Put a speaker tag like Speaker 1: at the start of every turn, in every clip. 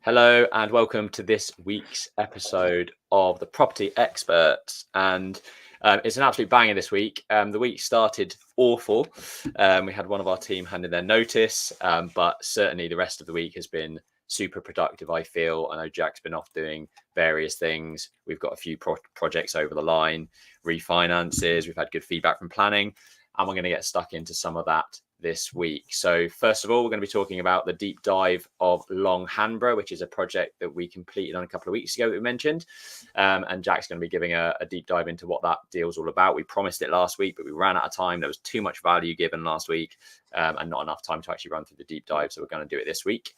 Speaker 1: Hello and welcome to this week's episode of the Property Experts. And it's an absolute banger this week. The week started awful. We had one of our team hand in their notice, but certainly the rest of the week has been super productive, I feel. I know Jack's been off doing various things. We've got a few projects over the line, refinances. We've had good feedback from planning, and we're going to get stuck into some of that this week. So first of all, we're going to be talking about the deep dive of Long Hanborough, which is a project that we completed on a couple of weeks ago that we mentioned. And Jack's going to be giving a deep dive into what that deal's all about. We promised it last week, but we ran out of time. There was too much value given last week and not enough time to actually run through the deep dive. So we're going to do it this week.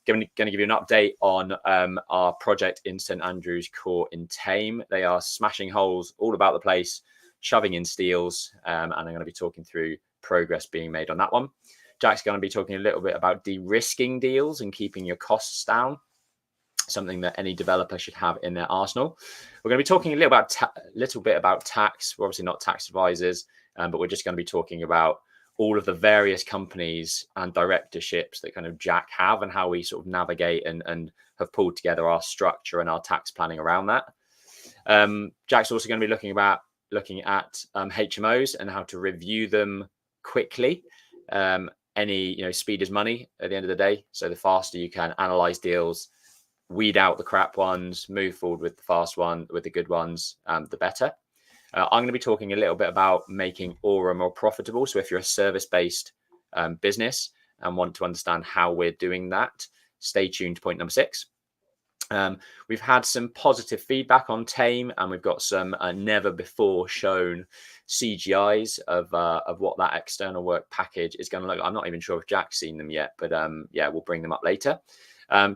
Speaker 1: Going to give you an update on our project in St Andrew's Court in Thame. They are smashing holes all about the place, shoving in steels, and I'm going to be talking through progress being made on that one. Jack's going to be talking a little bit about de-risking deals and keeping your costs down, something that any developer should have in their arsenal. We're going to be talking a little bit about tax. We're obviously not tax advisors, but we're just going to be talking about all of the various companies and directorships that kind of Jack have and how we sort of navigate and have pulled together our structure and our tax planning around that. Jack's also going to be looking at HMOs and how to review them quickly. Speed is money at the end of the day. So the faster you can analyze deals, weed out the crap ones, move forward with the fast one, with the good ones, the better. I'm going to be talking a little bit about making Aura more profitable. So if you're a service-based business and want to understand how we're doing that, stay tuned to point number 6. We've had some positive feedback on Thame, and we've got some never before shown CGIs of what that external work package is going to look like. I'm not even sure if Jack's seen them yet, but we'll bring them up later.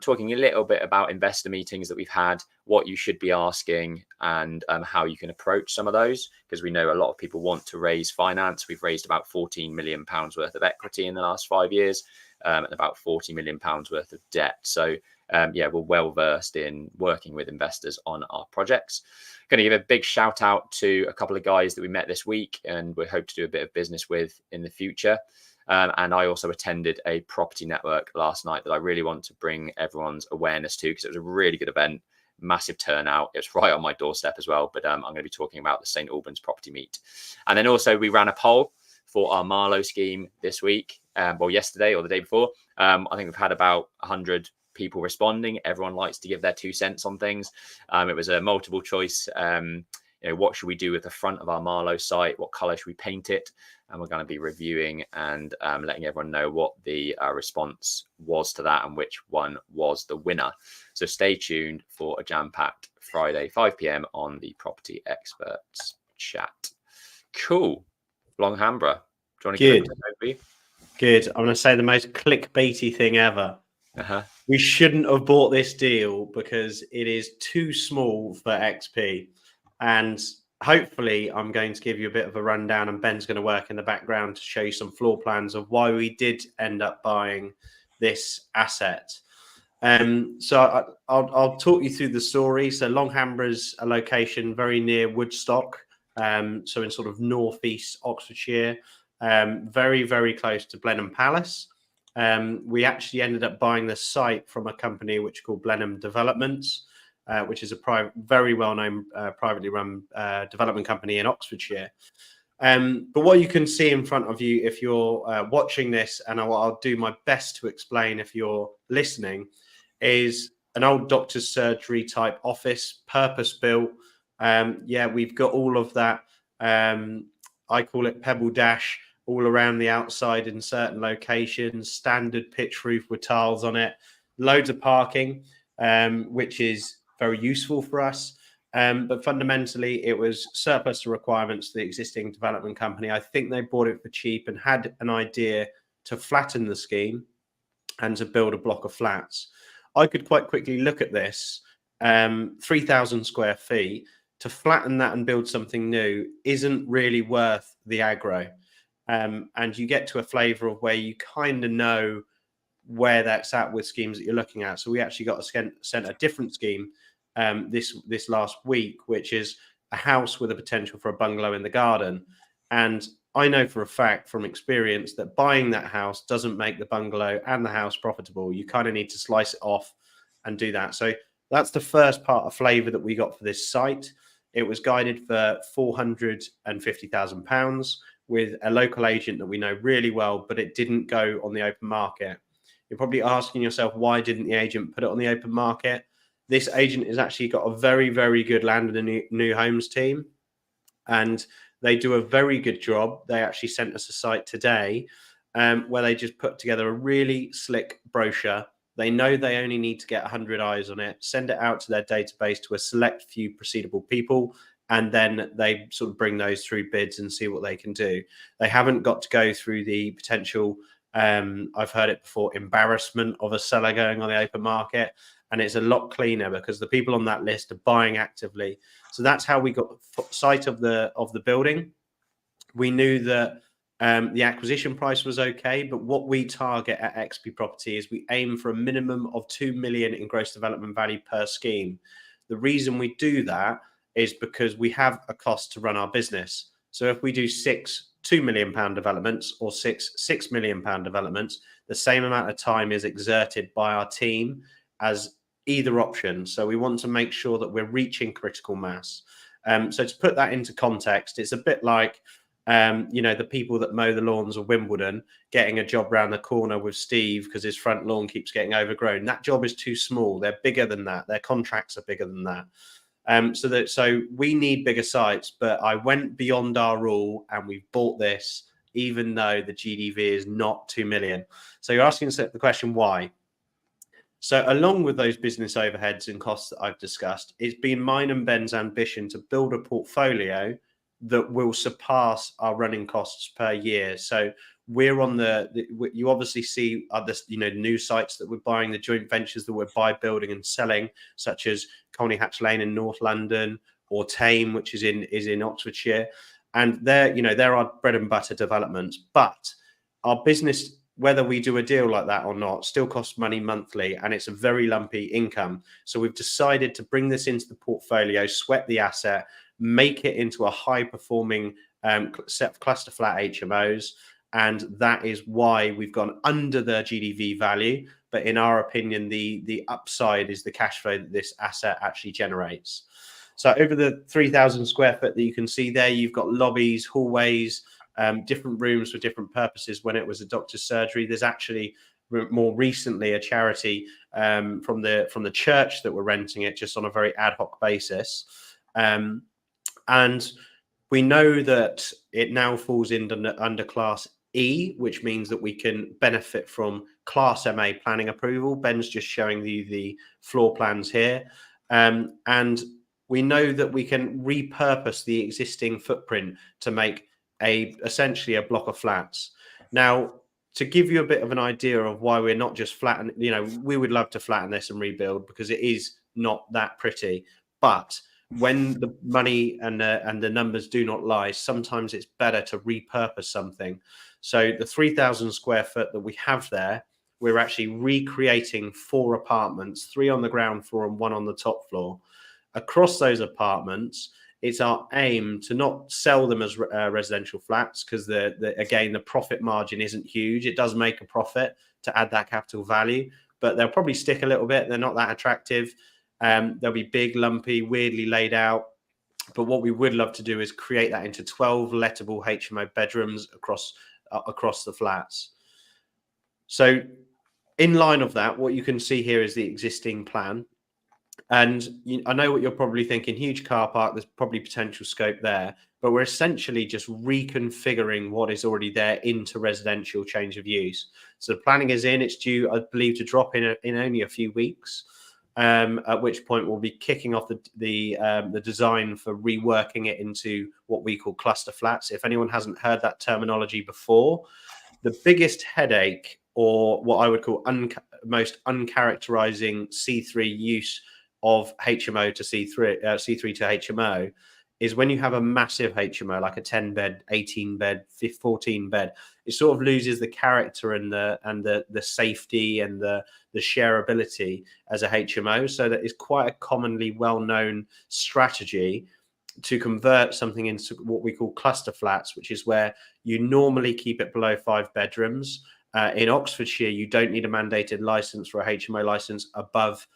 Speaker 1: Talking a little bit about investor meetings that we've had, what you should be asking, and how you can approach some of those, because we know a lot of people want to raise finance. We've raised about £14 million worth of equity in the last 5 years, and about £40 million worth of debt. So we're well versed in working with investors on our projects. Going to give a big shout out to a couple of guys that we met this week and we hope to do a bit of business with in the future. And I also attended a property network last night that I really want to bring everyone's awareness to, because it was a really good event, massive turnout. It was right on my doorstep as well. But I'm going to be talking about the St Albans property meet. And then also we ran a poll for our Marlow scheme this week, yesterday or the day before. I think we've had about 100 people responding. Everyone likes to give their 2 cents on things. It was a multiple choice. What should we do with the front of our Marlow site? What color should we paint it? And we're going to be reviewing and letting everyone know what the response was to that and which one was the winner. So stay tuned for a jam-packed Friday, 5 p.m. on the Property Experts chat. Cool. Long Hanborough. Do you want to give it a go?
Speaker 2: Good. I'm going to say the most clickbaity thing ever. We shouldn't have bought this deal because it is too small for XP. And hopefully I'm going to give you a bit of a rundown, and Ben's going to work in the background to show you some floor plans of why we did end up buying this asset. So I'll talk you through the story. So Long Hanborough's a location very near Woodstock, so in sort of northeast Oxfordshire, very, very close to Blenheim Palace. We actually ended up buying the site from a company which is called Blenheim Developments, which is a very well-known privately run development company in Oxfordshire. But what you can see in front of you if you're watching this, and I'll do my best to explain if you're listening, is an old doctor's surgery type office, purpose-built. We've got all of that. I call it Pebble Dash, all around the outside in certain locations, standard pitch roof with tiles on it, loads of parking, which is very useful for us. But fundamentally, it was surplus to requirements to the existing development company. I think they bought it for cheap and had an idea to flatten the scheme and to build a block of flats. I could quite quickly look at this, 3,000 square feet. To flatten that and build something new isn't really worth the aggro. And you get to a flavour of where you kind of know where that's at with schemes that you're looking at. So we actually got sent a different scheme this last week, which is a house with a potential for a bungalow in the garden. And I know for a fact from experience that buying that house doesn't make the bungalow and the house profitable. You kind of need to slice it off and do that. So that's the first part of flavour that we got for this site. It was guided for £450,000 with a local agent that we know really well, but it didn't go on the open market. You're probably asking yourself, why didn't the agent put it on the open market? This agent has actually got a very, very good land and new homes team, and they do a very good job. They actually sent us a site today where they just put together a really slick brochure. They know they only need to get 100 eyes on it, send it out to their database to a select few proceedable people, and then they sort of bring those through bids and see what they can do. They haven't got to go through the potential, I've heard it before, embarrassment of a seller going on the open market. And it's a lot cleaner because the people on that list are buying actively. So that's how we got sight of the building. We knew that the acquisition price was okay, but what we target at XP Property is we aim for a minimum of 2 million in gross development value per scheme. The reason we do that is because we have a cost to run our business. So if we do 6 £2 million developments or 6 £6 million developments, the same amount of time is exerted by our team as either option. So we want to make sure that we're reaching critical mass. So to put that into context, it's a bit like, the people that mow the lawns of Wimbledon getting a job round the corner with Steve because his front lawn keeps getting overgrown. That job is too small. They're bigger than that. Their contracts are bigger than that. So we need bigger sites, but I went beyond our rule and we've bought this, even though the GDV is not 2 million. So you're asking the question, why? So along with those business overheads and costs that I've discussed, it's been mine and Ben's ambition to build a portfolio that will surpass our running costs per year. So we're on you obviously see other, new sites that we're buying, the joint ventures that we're building and selling, such as Colney Hatch Lane in North London or Thame, which is in Oxfordshire. And they're our bread and butter developments. But our business, whether we do a deal like that or not, still costs money monthly, and it's a very lumpy income. So we've decided to bring this into the portfolio, sweat the asset, make it into a high-performing set of cluster flat HMOs, and that is why we've gone under the GDV value. But in our opinion, the upside is the cash flow that this asset actually generates. So over the 3,000 square foot that you can see there, you've got lobbies, hallways, different rooms for different purposes. When it was a doctor's surgery, there's actually more recently a charity from the church that were renting it just on a very ad hoc basis. And we know that it now falls under Class E, which means that we can benefit from Class MA planning approval. Ben's just showing you the floor plans here. And we know that we can repurpose the existing footprint to make essentially a block of flats. Now, to give you a bit of an idea of why we're not just flatten, we would love to flatten this and rebuild because it is not that pretty. But when the money and the numbers do not lie, sometimes it's better to repurpose something. So the 3,000 square foot that we have there, we're actually recreating 4 apartments, 3 on the ground floor and 1 on the top floor. Across those apartments, it's our aim to not sell them as residential flats because again, the profit margin isn't huge. It does make a profit to add that capital value, but they'll probably stick a little bit. They're not that attractive. They'll be big, lumpy, weirdly laid out. But what we would love to do is create that into 12 lettable HMO bedrooms across the flats. So in line of that, what you can see here is the existing plan. And I know what you're probably thinking, huge car park, there's probably potential scope there, but we're essentially just reconfiguring what is already there into residential change of use. So the planning is in, it's due, I believe, to drop in only a few weeks, at which point we'll be kicking off the design for reworking it into what we call cluster flats. If anyone hasn't heard that terminology before, the biggest headache, or what I would call most uncharacterizing C3 use of HMO to C3 to HMO, is when you have a massive HMO like a 10 bed, 18 bed, 14 bed, it sort of loses the character and the safety and the shareability as a HMO. So that is quite a commonly well-known strategy to convert something into what we call cluster flats, which is where you normally keep it below 5 bedrooms. In Oxfordshire, you don't need a mandated license for a HMO license above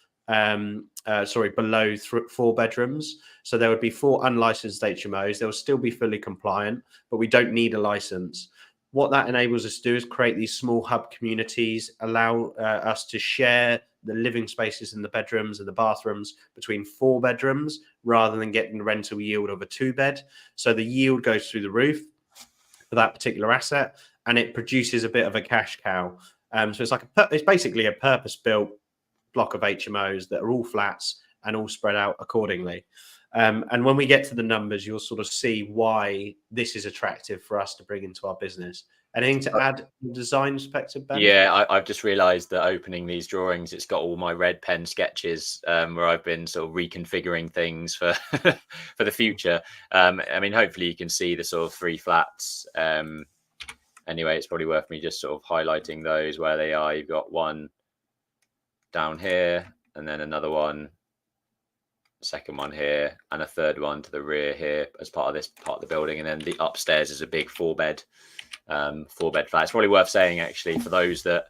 Speaker 2: below 4 bedrooms. So there would be 4 unlicensed HMOs. They'll still be fully compliant, but we don't need a license. What that enables us to do is create these small hub communities, allow us to share the living spaces in the bedrooms and the bathrooms between 4 bedrooms rather than getting the rental yield of a 2-bed. So the yield goes through the roof for that particular asset, and it produces a bit of a cash cow. So it's basically a purpose-built block of HMOs that are all flats and all spread out accordingly. And when we get to the numbers, you'll sort of see why this is attractive for us to bring into our business. Anything to add from the design perspective, Ben?
Speaker 1: Yeah, I've just realised that opening these drawings, it's got all my red pen sketches where I've been sort of reconfiguring things for for the future. I mean, hopefully you can see the sort of 3 flats. Anyway, it's probably worth me just sort of highlighting those where they are. You've got one down here, and then another one, second one here, and a third one to the rear here as part of this part of the building. And then the upstairs is a big 4-bed flat. It's probably worth saying, actually, for those that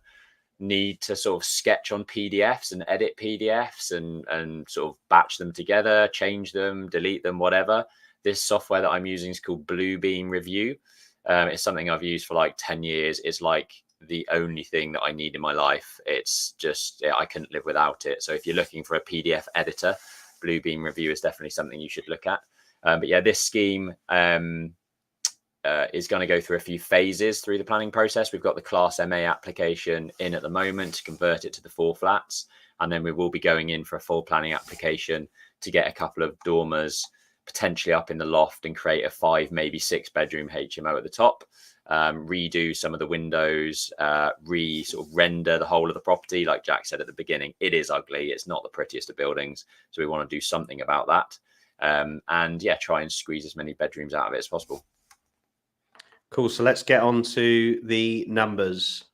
Speaker 1: need to sort of sketch on PDFs and edit PDFs and sort of batch them together, change them, delete them, whatever. This software that I'm using is called Bluebeam Review. It's something I've used for like 10 years. It's like the only thing that I need in my life. It's just, I couldn't live without it. So if you're looking for a PDF editor, Bluebeam Review is definitely something you should look at. But yeah, this scheme is going to go through a few phases through the planning process. We've got the Class MA application in at the moment to convert it to the 4 flats. And then we will be going in for a full planning application to get a couple of dormers potentially up in the loft and create a 5, maybe 6 bedroom HMO at the top. Redo some of the windows, sort of render the whole of the property. Like Jack said at the beginning, it is ugly. It's not the prettiest of buildings. So we want to do something about that. And yeah, try and squeeze as many bedrooms out of it as possible.
Speaker 2: Cool. So let's get on to the numbers.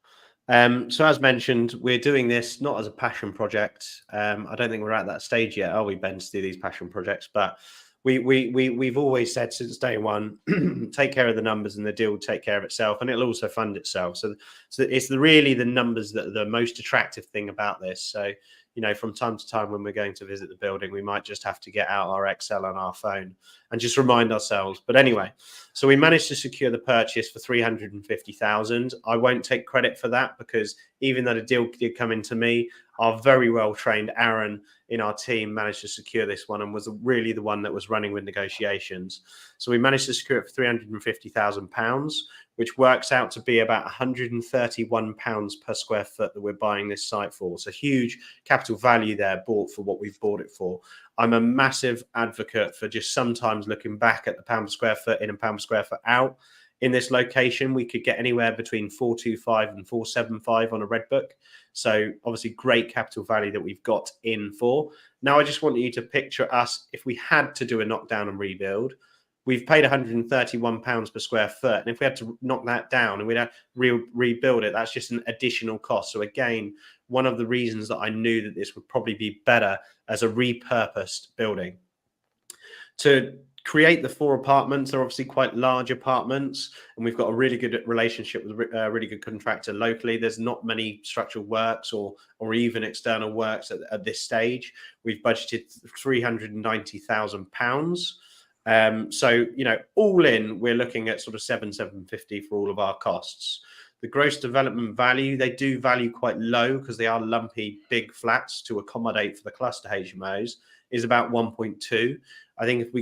Speaker 2: So as mentioned, we're doing this not as a passion project. I don't think we're at that stage yet, are we, Ben, to do these passion projects? But we've always said since day one, take care of the numbers and the deal will take care of itself, and it'll also fund itself. So it's really the numbers that are the most attractive thing about this. So, you know, from time to time when we're going to visit the building, we might just have to get out our Excel on our phone and just remind ourselves. But anyway, so we managed to secure the purchase for 350,000. I won't take credit for that because even though the deal did come into me, our very well trained Aaron in our team managed to secure this one and was really the one that was running with negotiations. So we managed to secure it for £350,000, which works out to be about £131 per square foot that we're buying this site for. So huge capital value there bought for what we've bought it for. I'm a massive advocate for just sometimes looking back at the pound per square foot in and pound per square foot out. In this location, we could get anywhere between 425 and 475 on a red book. So obviously great capital value that we've got in for. Now I just want you to picture us if we had to do a knockdown and rebuild. We've paid £131 per square foot. And if we had to knock that down and we'd have rebuild it, that's just an additional cost. So again, one of the reasons that I knew that this would probably be better as a repurposed building. To create the 4 apartments, they're obviously quite large apartments, and we've got a really good relationship with a really good contractor locally. There's not many structural works or even external works at this stage. We've budgeted £390,000. So, you know, all in, we're looking at sort of 750 for all of our costs. The gross development value, they do value quite low because they are lumpy, big flats to accommodate for the cluster HMOs, is about 1.2. I think if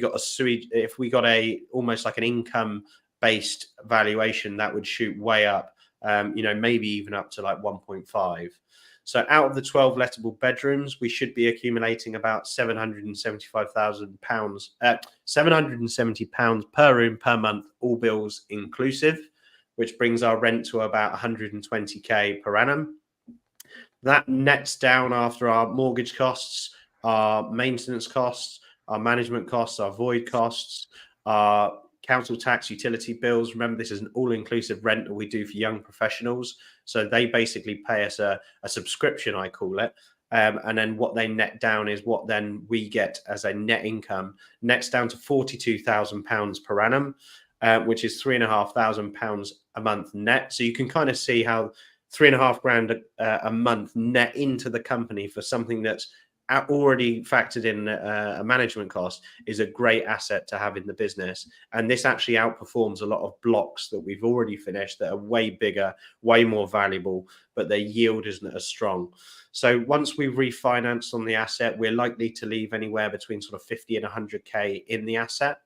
Speaker 2: we got a almost like an income-based valuation, that would shoot way up, you know, maybe even up to like 1.5. So out of the 12 lettable bedrooms, we should be accumulating about £775,000, £770 per room per month, all bills inclusive, which brings our rent to about 120k per annum. That nets down after our mortgage costs, our maintenance costs, our management costs, our void costs, our council tax, utility bills. Remember, this is an all-inclusive rent that we do for young professionals. So they basically pay us a subscription, I call it. And then what they net down is what then we get as a net income. Nets down to £42,000 per annum, which is £3,500 a month net. So you can kind of see how £3,500 a month net into the company for something that's already factored in a management cost is a great asset to have in the business. And this actually outperforms a lot of blocks that we've already finished that are way bigger, way more valuable, but their yield isn't as strong. So once we've refinanced on the asset, we're likely to leave anywhere between sort of 50 and 100K in the asset,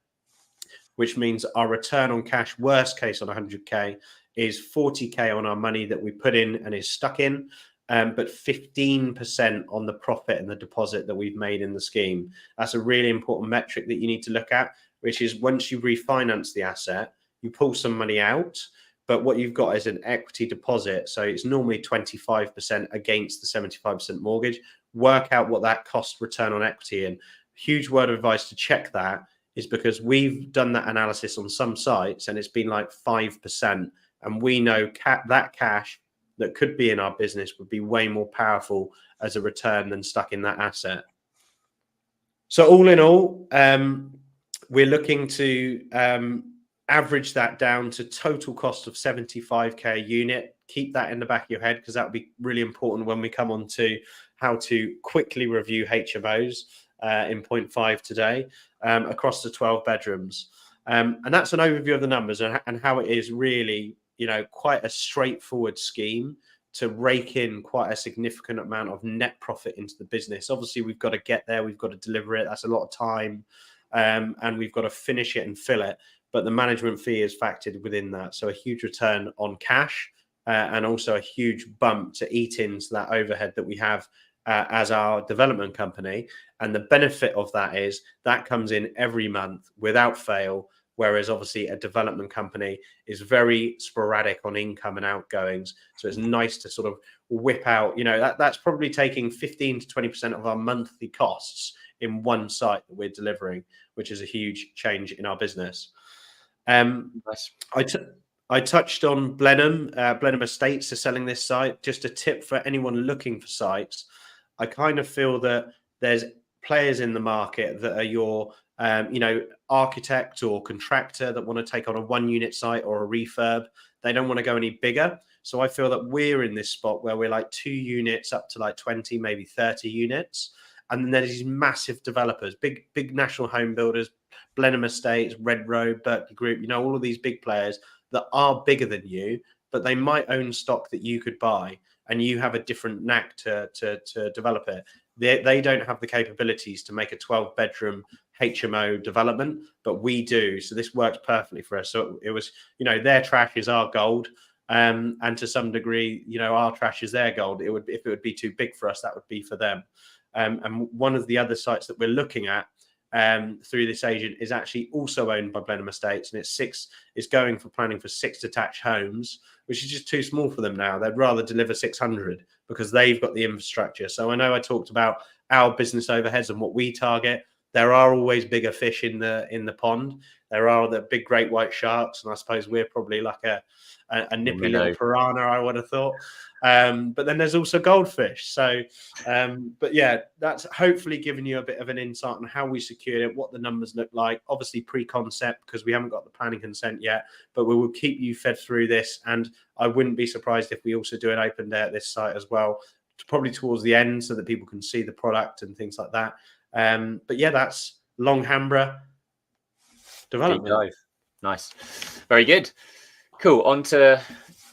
Speaker 2: which means our return on cash, worst case on 100K, is 40K on our money that we put in and is stuck in, but 15% on the profit and the deposit that we've made in the scheme. That's a really important metric that you need to look at, which is once you refinance the asset, you pull some money out, but what you've got is an equity deposit. So it's normally 25% against the 75% mortgage. Work out what that cost return on equity. And huge word of advice to check that is because we've done that analysis on some sites and it's been like 5%. And we know that cash that could be in our business would be way more powerful as a return than stuck in that asset. So all in all, we're looking to average that down to total cost of 75K a unit. Keep that in the back of your head because that would be really important when we come on to how to quickly review HMOs in point 5 today across the 12 bedrooms. And that's an overview of the numbers and how it is really, quite a straightforward scheme to rake in quite a significant amount of net profit into the business. Obviously, we've got to get there. We've got to deliver it. That's a lot of time. And we've got to finish it and fill it. But the management fee is factored within that. So a huge return on cash and also a huge bump to eat into that overhead that we have as our development company. And the benefit of that is that comes in every month without fail. Whereas obviously a development company is very sporadic on income and outgoings. So it's nice to sort of whip out, that's probably taking 15 to 20% of our monthly costs in one site that we're delivering, which is a huge change in our business.
Speaker 1: Nice.
Speaker 2: I touched on Blenheim. Blenheim Estates are selling this site. Just a tip for anyone looking for sites. I kind of feel that there's players in the market that are your architect or contractor that want to take on a 1-unit site or a refurb. They don't want to go any bigger. So I feel that we're in this spot where we're like 2 units up to like 20, maybe 30 units. And then there's these massive developers, big national home builders, Blenheim Estates, Red Road, Berkeley Group, all of these big players that are bigger than you, but they might own stock that you could buy and you have a different knack to develop it. They don't have the capabilities to make a 12-bedroom HMO development, but we do. So this works perfectly for us. So it was, their trash is our gold. And to some degree, our trash is their gold. If it would be too big for us, that would be for them. And one of the other sites that we're looking at through this agent is actually also owned by Blenheim Estates, and it's going for planning for 6 detached homes, which is just too small for them now. They'd rather deliver 600 because they've got the infrastructure. So I know I talked about our business overheads and what we target. There are always bigger fish in the pond. There are the big great white sharks, and I suppose we're probably like a nippy little piranha, I would have thought. But then there's also goldfish. So, but yeah, that's hopefully given you a bit of an insight on how we secured it, what the numbers look like. Obviously pre-concept because we haven't got the planning consent yet, but we will keep you fed through this. And I wouldn't be surprised if we also do an open day at this site as well, probably towards the end so that people can see the product and things like that. But yeah, that's Longhambra development.
Speaker 1: Nice. Very good. Cool. On to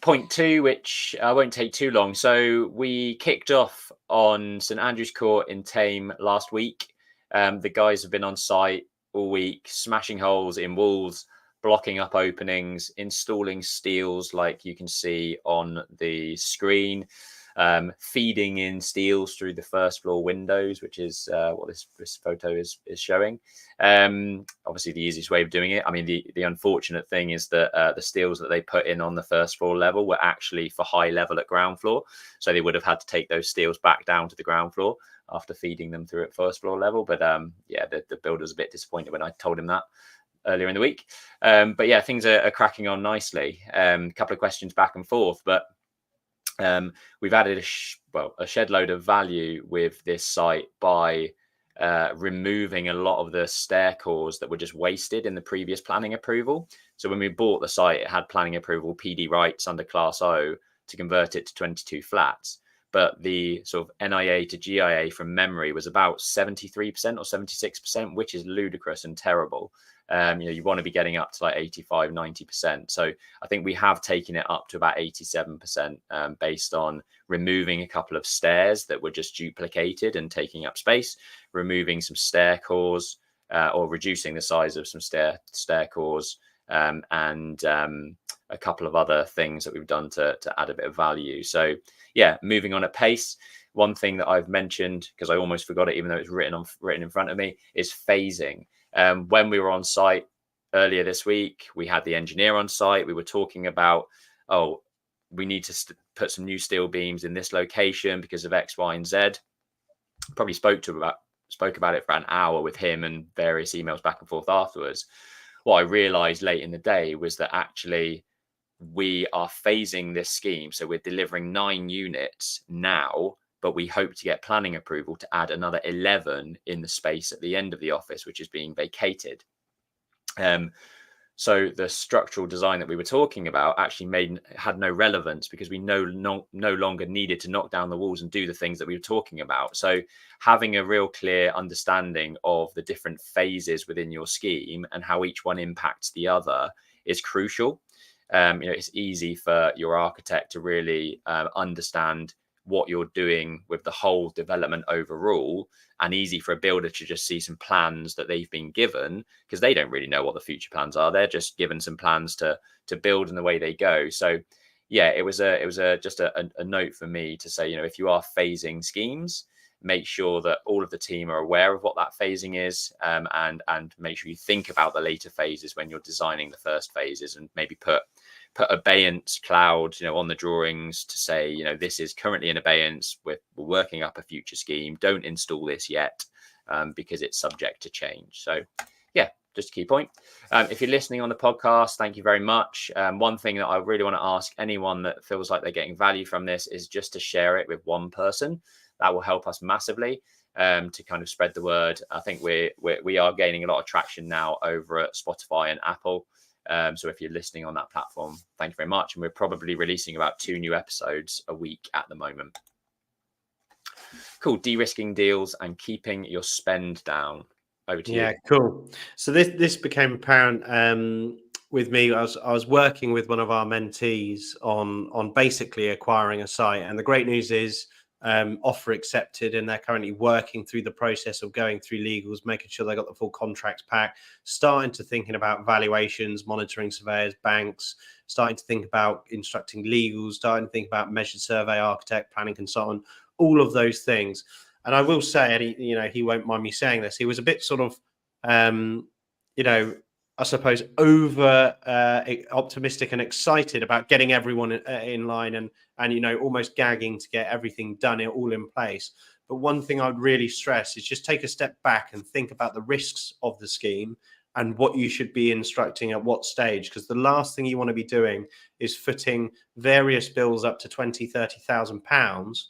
Speaker 1: point 2, which won't take too long. So we kicked off on St Andrew's Court in Thame last week. The guys have been on site all week, smashing holes in walls, blocking up openings, installing steels like you can see on the screen, feeding in steels through the first floor windows, which is what this photo is showing. Obviously the easiest way of doing it. I mean, the unfortunate thing is that the steels that they put in on the first floor level were actually for high level at ground floor. So they would have had to take those steels back down to the ground floor after feeding them through at first floor level. But yeah, the builder's a bit disappointed when I told him that earlier in the week. But yeah, things are cracking on nicely. A couple of questions back and forth, but we've added a shed load of value with this site by removing a lot of the stair cores that were just wasted in the previous planning approval. So when we bought the site, it had planning approval, PD rights under Class O to convert it to 22 flats. but the sort of NIA to GIA from memory was about 73% or 76%, which is ludicrous and terrible. You want to be getting up to like 85, 90%. So I think we have taken it up to about 87% based on removing a couple of stairs that were just duplicated and taking up space, removing some stair cores or reducing the size of some stair cores, and a couple of other things that we've done to add a bit of value. So yeah, moving on at pace. One thing that I've mentioned, because I almost forgot it, even though it's written in front of me, is phasing. When we were on site earlier this week, we had the engineer on site. We were talking about, we need to put some new steel beams in this location because of X, Y, and Z. Probably spoke about it for an hour with him and various emails back and forth afterwards. What I realized late in the day was that actually we are phasing this scheme. So we're delivering 9 units now, but we hope to get planning approval to add another 11 in the space at the end of the office, which is being vacated. So the structural design that we were talking about actually had no relevance because we no longer needed to knock down the walls and do the things that we were talking about. So having a real clear understanding of the different phases within your scheme and how each one impacts the other is crucial. It's easy for your architect to really understand what you're doing with the whole development overall, and easy for a builder to just see some plans that they've been given because they don't really know what the future plans are. They're just given some plans to build in the way they go. So yeah, it was just a note for me to say, if you are phasing schemes, make sure that all of the team are aware of what that phasing is, and make sure you think about the later phases when you're designing the first phases, and maybe put abeyance cloud on the drawings to say, this is currently in abeyance, we're working up a future scheme, don't install this yet because it's subject to change. So yeah, just a key point. If you're listening on the podcast, thank you very much. One thing that I really want to ask anyone that feels like they're getting value from this is just to share it with one person. That will help us massively to kind of spread the word. I think we are gaining a lot of traction now over at Spotify and Apple. So if you're listening on that platform, thank you very much. And we're probably releasing about 2 new episodes a week at the moment. Cool. De-risking deals and keeping your spend down. Over to you.
Speaker 2: Yeah, cool. So this became apparent with me. I was working with one of our mentees on basically acquiring a site, and the great news is offer accepted, and they're currently working through the process of going through legals, making sure they got the full contracts pack, starting to thinking about valuations, monitoring surveyors, banks, starting to think about instructing legals, starting to think about measured survey architect, planning consultant, all of those things. And I will say, and he won't mind me saying this, he was a bit sort of, I suppose, over optimistic and excited about getting everyone in line and almost gagging to get everything done, all in place. But one thing I'd really stress is just take a step back and think about the risks of the scheme and what you should be instructing at what stage, because the last thing you want to be doing is footing various bills up to £20,000-30,000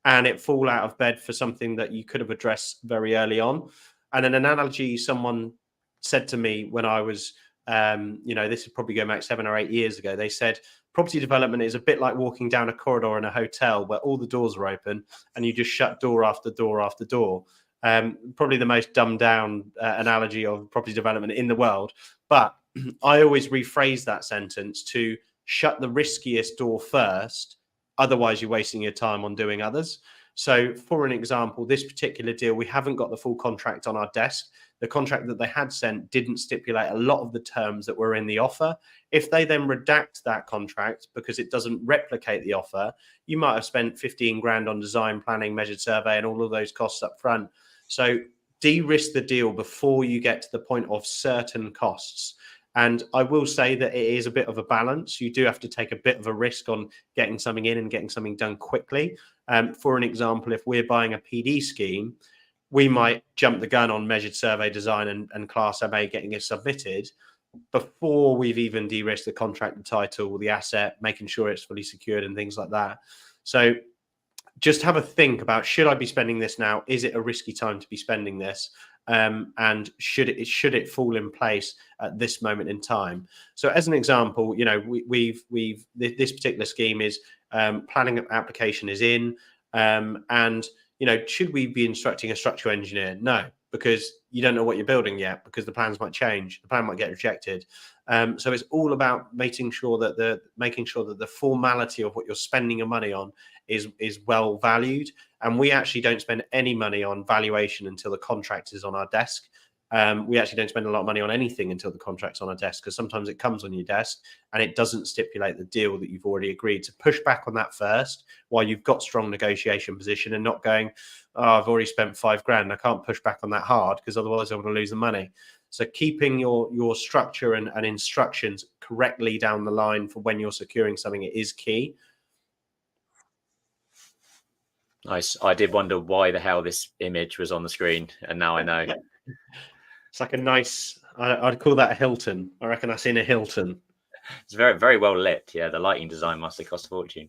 Speaker 2: and it fall out of bed for something that you could have addressed very early on. And an analogy someone said to me when I was, this would probably go back 7 or 8 years ago. They said property development is a bit like walking down a corridor in a hotel where all the doors are open and you just shut door after door after door. Probably the most dumbed down analogy of property development in the world. But I always rephrase that sentence to shut the riskiest door first. Otherwise, you're wasting your time on doing others. So for an example, this particular deal, we haven't got the full contract on our desk. The contract that they had sent didn't stipulate a lot of the terms that were in the offer. If they then redact that contract because it doesn't replicate the offer, you might have spent 15 grand on design, planning, measured survey, and all of those costs up front. So de-risk the deal before you get to the point of certain costs. And I will say that it is a bit of a balance. You do have to take a bit of a risk on getting something in and getting something done quickly. For an example, if we're buying a PD scheme, we might jump the gun on measured survey design and Class MA getting it submitted before we've even de-risked the contract, the title, the asset, making sure it's fully secured and things like that. So just have a think about, should I be spending this now? Is it a risky time to be spending this? And should it fall in place at this moment in time? So as an example, this particular scheme is planning application is in. And, should we be instructing a structural engineer? No, because you don't know what you're building yet, because the plans might change, the plan might get rejected. So it's all about making sure that the formality of what you're spending your money on is well valued. And we actually don't spend any money on valuation until the contract is on our desk. We actually don't spend a lot of money on anything until the contract's on our desk, because sometimes it comes on your desk and it doesn't stipulate the deal that you've already agreed. To push back on that first while you've got strong negotiation position, and not going, oh, I've already spent $5,000. I can't push back on that hard, because otherwise I'm going to lose the money. So keeping your structure and instructions correctly down the line for when you're securing something is key.
Speaker 1: Nice. I did wonder why the hell this image was on the screen, and now I know.
Speaker 2: It's like a nice, I'd call that a Hilton. I reckon that's in a Hilton.
Speaker 1: It's very, very well lit. Yeah, the lighting design must have cost a fortune.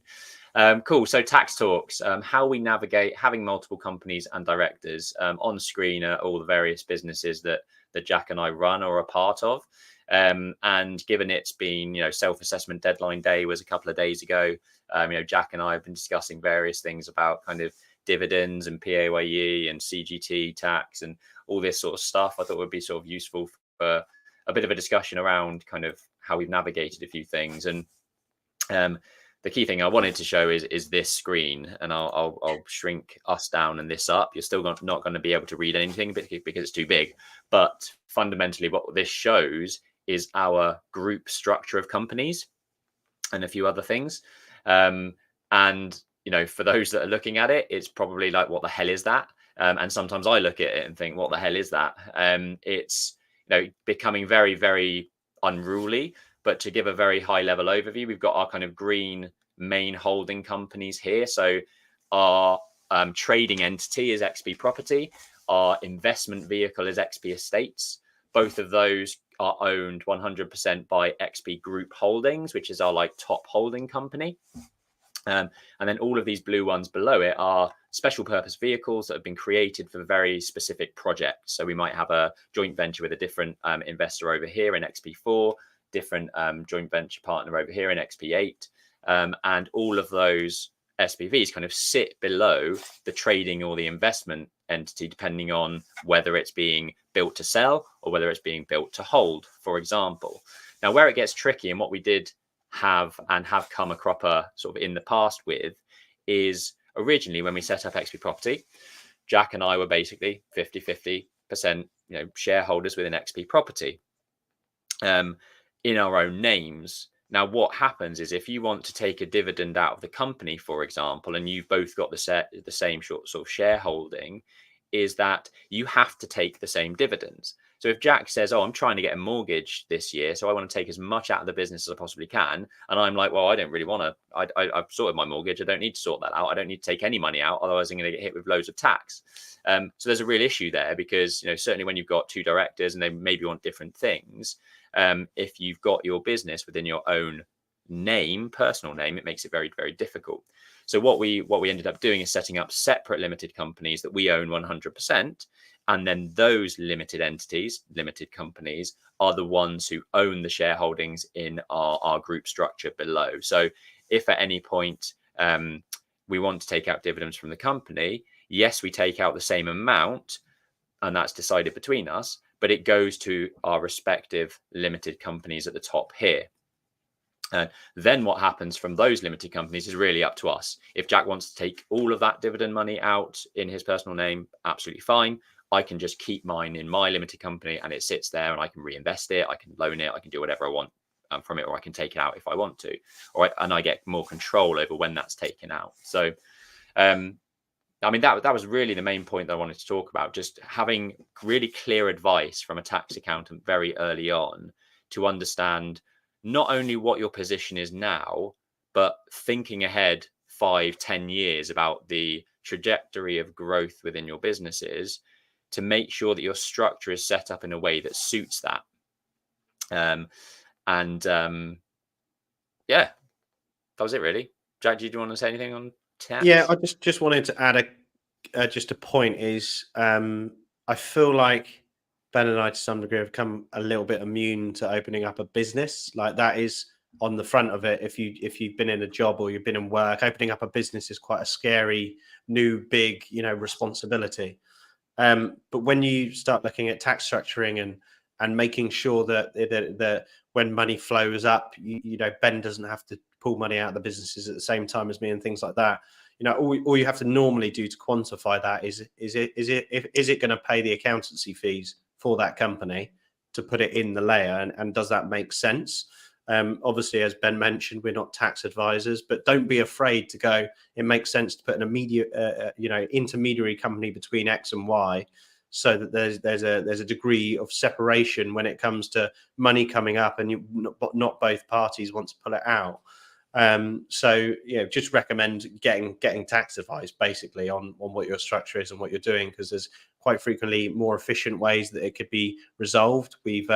Speaker 1: Cool. So tax talks, how we navigate having multiple companies and directors. On screen are all the various businesses that Jack and I run or are part of. And given it's been, self-assessment deadline day was a couple of days ago, Jack and I have been discussing various things about kind of dividends and PAYE and CGT tax and all this sort of stuff. I thought would be sort of useful for a bit of a discussion around kind of how we've navigated a few things. And the key thing I wanted to show is this screen, and I'll shrink us down and this up. You're still not going to be able to read anything because it's too big. But fundamentally, what this shows is our group structure of companies and a few other things. And for those that are looking at it, it's probably like, what the hell is that? And sometimes I look at it and think, what the hell is that? It's becoming very, very unruly. But to give a very high level overview, we've got our kind of green main holding companies here. So our trading entity is XP Property. Our investment vehicle is XP Estates. Both of those are owned 100% by XP Group Holdings, which is our top holding company. And then all of these blue ones below it are special purpose vehicles that have been created for very specific projects. So we might have a joint venture with a different investor over here in XP4, different joint venture partner over here in XP8. And all of those SPVs kind of sit below the trading or the investment entity, depending on whether it's being built to sell or whether it's being built to hold, for example. Now, where it gets tricky, and what we did have come a cropper sort of in the past with, is originally when we set up XP Property, Jack and I were basically 50% shareholders within XP Property in our own names. Now, what happens is if you want to take a dividend out of the company, for example, and you've both got the same sort of shareholding, is that you have to take the same dividends. So if Jack says, oh, I'm trying to get a mortgage this year, so I want to take as much out of the business as I possibly can, and I'm like, well, I don't really want to, I've sorted my mortgage, I don't need to sort that out, I don't need to take any money out, otherwise I'm going to get hit with loads of tax. So there's a real issue there, because certainly when you've got two directors and they maybe want different things, if you've got your business within your own name, personal name, it makes it very, very difficult. So what we ended up doing is setting up separate limited companies that we own 100%. And then those limited entities, limited companies, are the ones who own the shareholdings in our group structure below. So if at any point we want to take out dividends from the company, yes, we take out the same amount, and that's decided between us, but it goes to our respective limited companies at the top here. And then what happens from those limited companies is really up to us. If Jack wants to take all of that dividend money out in his personal name, absolutely fine. I can just keep mine in my limited company and it sits there, and I can reinvest it, I can loan it, I can do whatever I want from it, or I can take it out if I want to, and I get more control over when that's taken out. So I mean, that was really the main point that I wanted to talk about, just having really clear advice from a tax accountant very early on to understand not only what your position is now, but thinking ahead 5-10 years about the trajectory of growth within your businesses, to make sure that your structure is set up in a way that suits that. Yeah, that was it really. Jack, do you want to say anything on tax?
Speaker 2: Yeah, I just wanted to add just a point is I feel like Ben and I to some degree have come a little bit immune to opening up a business. Like, that is on the front of it. If you've been in a job or you've been in work, opening up a business is quite a scary new big, responsibility. But when you start looking at tax structuring and making sure that when money flows up, Ben doesn't have to pull money out of the businesses at the same time as me and things like that. All you have to normally do to quantify that is it going to pay the accountancy fees for that company to put it in the layer, and does that make sense? Obviously, as Ben mentioned, we're not tax advisors, but don't be afraid to go. It makes sense to put an immediate, intermediary company between X and Y, so that there's a degree of separation when it comes to money coming up, and not both parties want to pull it out. So just recommend getting tax advice basically on what your structure is and what you're doing, because there's quite frequently more efficient ways that it could be resolved. We've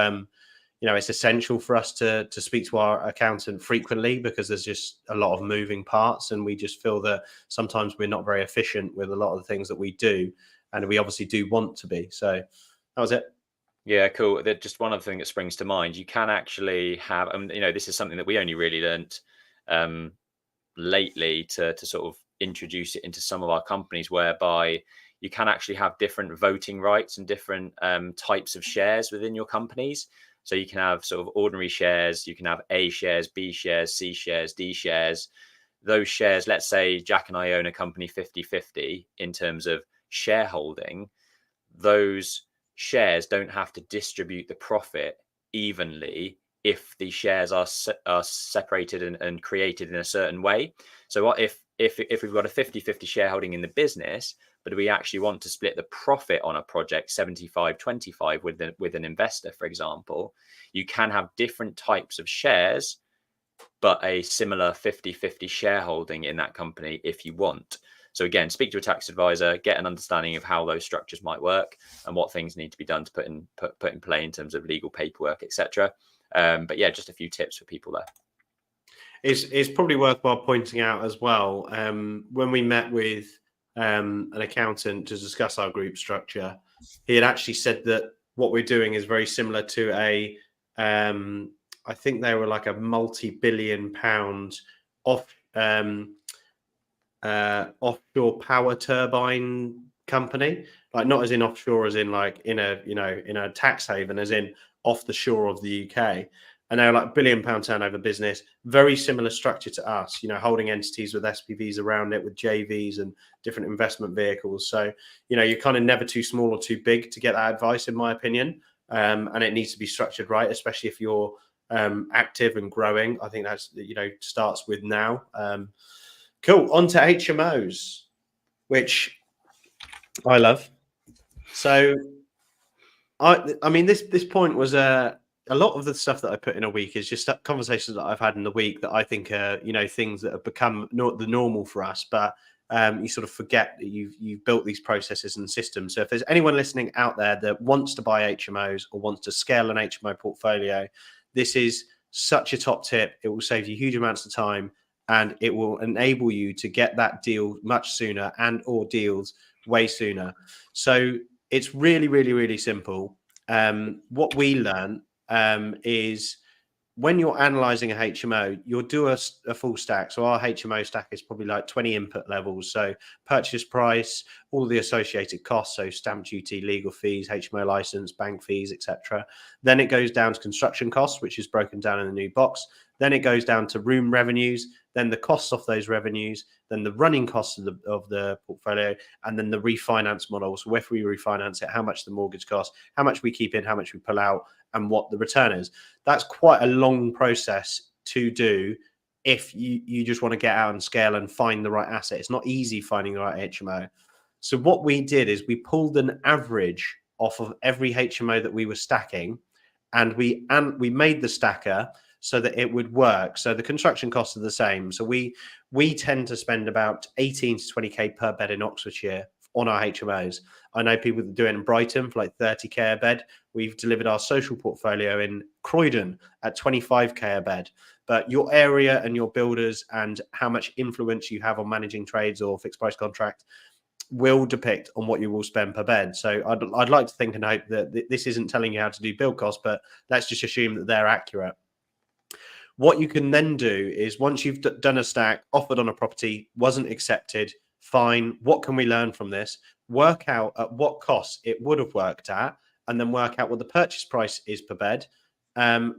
Speaker 2: it's essential for us to speak to our accountant frequently, because there's just a lot of moving parts, and we just feel that sometimes we're not very efficient with a lot of the things that we do, and we obviously do want to be. So that was it.
Speaker 1: Yeah, cool. Just one other thing that springs to mind, you can actually have, this is something that we only really learnt lately to sort of introduce it into some of our companies, whereby you can actually have different voting rights and different types of shares within your companies. So you can have sort of ordinary shares, you can have A shares, B shares, C shares, D shares. Those shares, let's say Jack and I own a company 50-50 in terms of shareholding, those shares don't have to distribute the profit evenly if the shares are separated and created in a certain way. So what if we've got a 50-50 shareholding in the business, but we actually want to split the profit on a project 75-25 with an investor, for example, you can have different types of shares, but a similar 50-50 shareholding in that company if you want. So again, speak to a tax advisor, get an understanding of how those structures might work and what things need to be done to put in play in terms of legal paperwork, etc. But yeah, just a few tips for people there.
Speaker 2: It's probably worthwhile pointing out as well, when we met with an accountant to discuss our group structure, he had actually said that what we're doing is very similar to I think they were like a multi-billion pound offshore power turbine company, like not as in offshore as in like in a tax haven, as in off the shore of the UK. And they're like £1 billion turnover business, very similar structure to us, holding entities with SPVs around it, with JVs and different investment vehicles. So, you're kind of never too small or too big to get that advice, in my opinion. And it needs to be structured right, especially if you're active and growing. I think that's, starts with now. Cool. On to HMOs, which I love. So, I mean, this point was a lot of the stuff that I put in a week is just conversations that I've had in the week that I think are, things that have become not the normal for us, but you sort of forget that you've built these processes and systems. So if there's anyone listening out there that wants to buy HMOs or wants to scale an HMO portfolio, this is such a top tip. It will save you huge amounts of time, and it will enable you to get that deal much sooner or deals way sooner. So it's really, really, really simple. What we learn is when you're analyzing a HMO, you'll do a full stack. So our HMO stack is probably like 20 input levels. So purchase price, all the associated costs, so stamp duty, legal fees, HMO license, bank fees, etc. Then it goes down to construction costs, which is broken down in the new box. Then it goes down to room revenues, then the costs of those revenues, then the running costs of the portfolio, and then the refinance model. So if we refinance it, how much the mortgage costs, how much we keep in, how much we pull out, and what the return is. That's quite a long process to do if you just want to get out and scale and find the right asset. It's not easy finding the right HMO. So what we did is we pulled an average off of every HMO that we were stacking, and we made the stacker so that it would work. So the construction costs are the same. So we tend to spend about 18 to 20k per bed in Oxfordshire on our HMOs. I know people that do it in Brighton for like 30k a bed. We've delivered our social portfolio in Croydon at 25k a bed. But your area and your builders and how much influence you have on managing trades or fixed price contract will depict on what you will spend per bed. So I'd like to think and hope that this isn't telling you how to do build costs, but let's just assume that they're accurate. What you can then do is, once you've done a stack, offered on a property, wasn't accepted, fine. What can we learn from this? Work out at what cost it would have worked at, and then work out what the purchase price is per bed,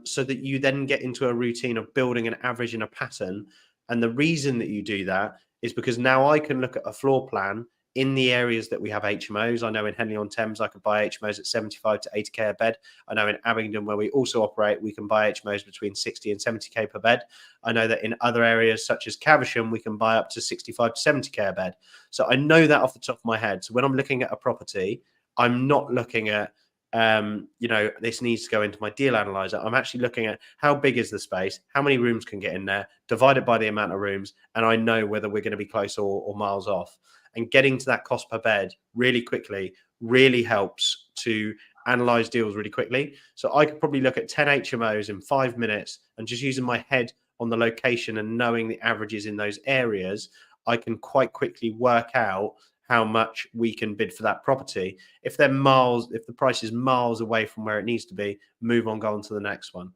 Speaker 2: so that you then get into a routine of building an average and a pattern. And the reason that you do that is because now I can look at a floor plan in the areas that we have HMOs. I know in Henley-on-Thames, I could buy HMOs at 75 to 80k a bed. I know in Abingdon, where we also operate, we can buy HMOs between 60 and 70k per bed. I know that in other areas such as Caversham, we can buy up to 65 to 70k a bed. So I know that off the top of my head. So when I'm looking at a property, I'm not looking at, this needs to go into my deal analyzer. I'm actually looking at how big is the space, how many rooms can get in there, divided by the amount of rooms, and I know whether we're going to be close or miles off. And getting to that cost per bed really quickly really helps to analyze deals really quickly. So I could probably look at 10 HMOs in 5 minutes, and just using my head on the location and knowing the averages in those areas, I can quite quickly work out how much we can bid for that property. If the price is miles away from where it needs to be, move on, go on to the next one.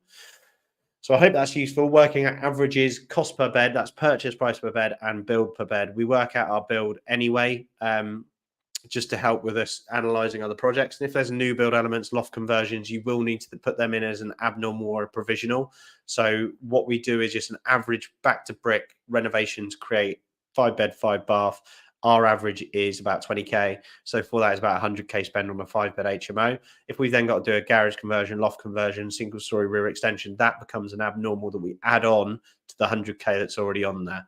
Speaker 2: So I hope that's useful. Working at averages, cost per bed, that's purchase price per bed, and build per bed. We work out our build anyway, just to help with us analysing other projects. And if there's new build elements, loft conversions, you will need to put them in as an abnormal or a provisional. So what we do is just an average back to brick renovation to create 5 bed, 5 bath. Our average is about 20k. So for that is about 100k spend on a 5 bed HMO. If we've then got to do a garage conversion, loft conversion, single story rear extension, that becomes an abnormal that we add on to the 100k that's already on there.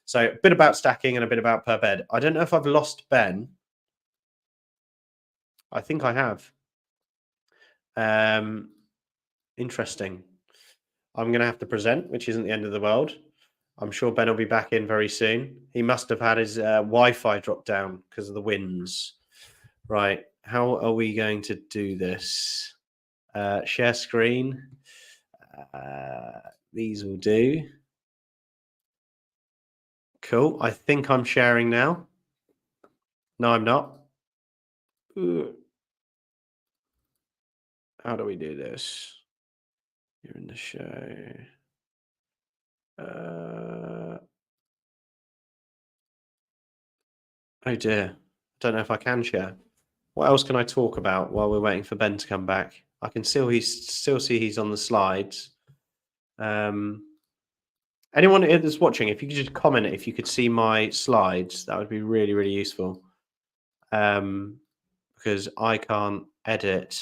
Speaker 2: So a bit about stacking and a bit about per bed. I don't know if I've lost Ben. I think I have. Interesting. I'm going to have to present, which isn't the end of the world. I'm sure Ben will be back in very soon. He must have had his Wi-Fi drop down because of the winds. Right. How are we going to do this? Share screen. These will do. Cool. I think I'm sharing now. No, I'm not. Ooh. How do we do this? You're in the show. Oh dear. Don't know if I can share. What else can I talk about while we're waiting for Ben to come back? I can still see he's on the slides. Anyone that's watching, if you could just comment if you could see my slides, that would be really, really useful. Because I can't edit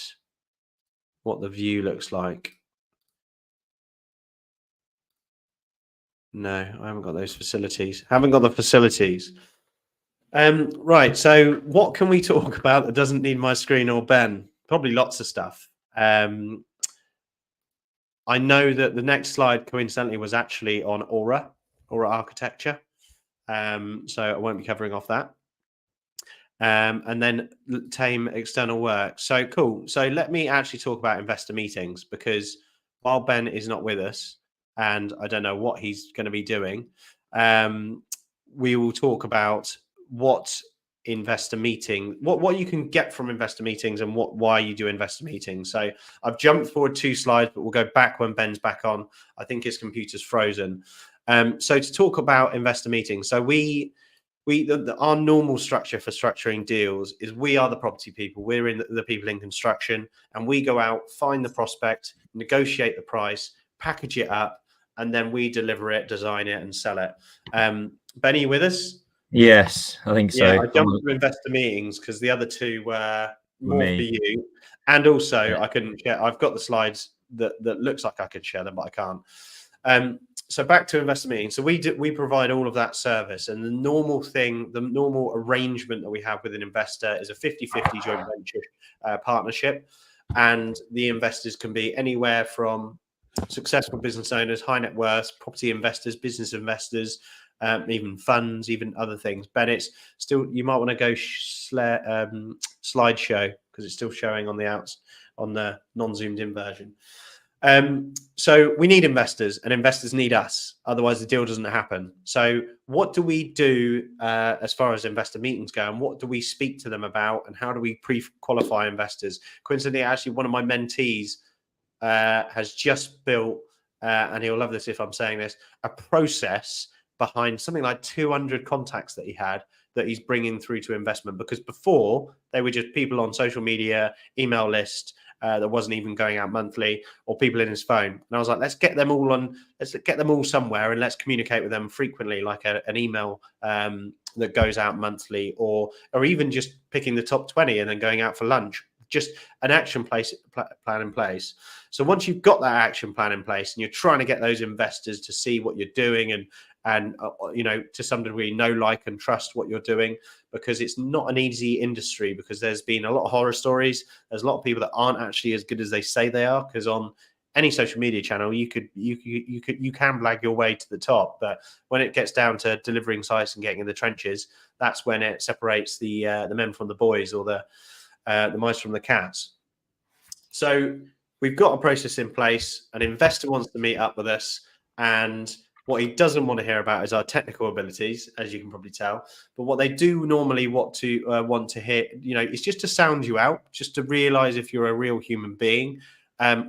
Speaker 2: what the view looks like. No, I haven't got those facilities. Haven't got the facilities. Right. So what can we talk about that doesn't need my screen or Ben? Probably lots of stuff. I know that the next slide coincidentally was actually on Aura architecture. So I won't be covering off that. And then Thame external work. So cool. So let me actually talk about investor meetings, because while Ben is not with us and I don't know what he's going to be doing, we will talk about what investor meeting, what you can get from investor meetings and why you do investor meetings. So I've jumped forward 2 slides, but we'll go back when Ben's back on. I think his computer's frozen. So to talk about investor meetings, so our normal structure for structuring deals is we are the property people. We're in the people in construction, and we go out, find the prospect, negotiate the price, package it up, and then we deliver it, design it, and sell it. Benny, with us?
Speaker 3: Yes, I think so.
Speaker 2: Yeah, I jumped to investor meetings because the other 2 were more for you, and also I couldn't share. I've got the slides that looks like I could share them, but I can't. So back to investor meetings. So we provide all of that service, and the normal arrangement that we have with an investor is a 50-50 joint venture partnership, and the investors can be anywhere from successful business owners, high net worth, property investors, business investors, even funds, even other things. Ben, it's still, you might want to go slideshow because it's still showing on the non-zoomed in version. So we need investors, and investors need us. Otherwise, the deal doesn't happen. So what do we do as far as investor meetings go, and what do we speak to them about, and how do we pre-qualify investors? Coincidentally, actually, one of my mentees has just built, and he'll love this if I'm saying this, a process behind something like 200 contacts that he had that he's bringing through to investment, because before they were just people on social media, email list that wasn't even going out monthly, or people in his phone. And I was like, let's get them all somewhere, and let's communicate with them frequently, like an email that goes out monthly, or even just picking the top 20 and then going out for lunch. Just an action plan in place. So once you've got that action plan in place and you're trying to get those investors to see what you're doing and to some degree know, like, and trust what you're doing, because it's not an easy industry, because there's been a lot of horror stories. There's a lot of people that aren't actually as good as they say they are, because on any social media channel you can blag your way to the top, but when it gets down to delivering sites and getting in the trenches, that's when it separates the men from the boys, or the mice from the cats. So we've got a process in place. An investor wants to meet up with us, and what he doesn't want to hear about is our technical abilities, as you can probably tell. But what they do normally want to hear, is just to sound you out, just to realize if you're a real human being.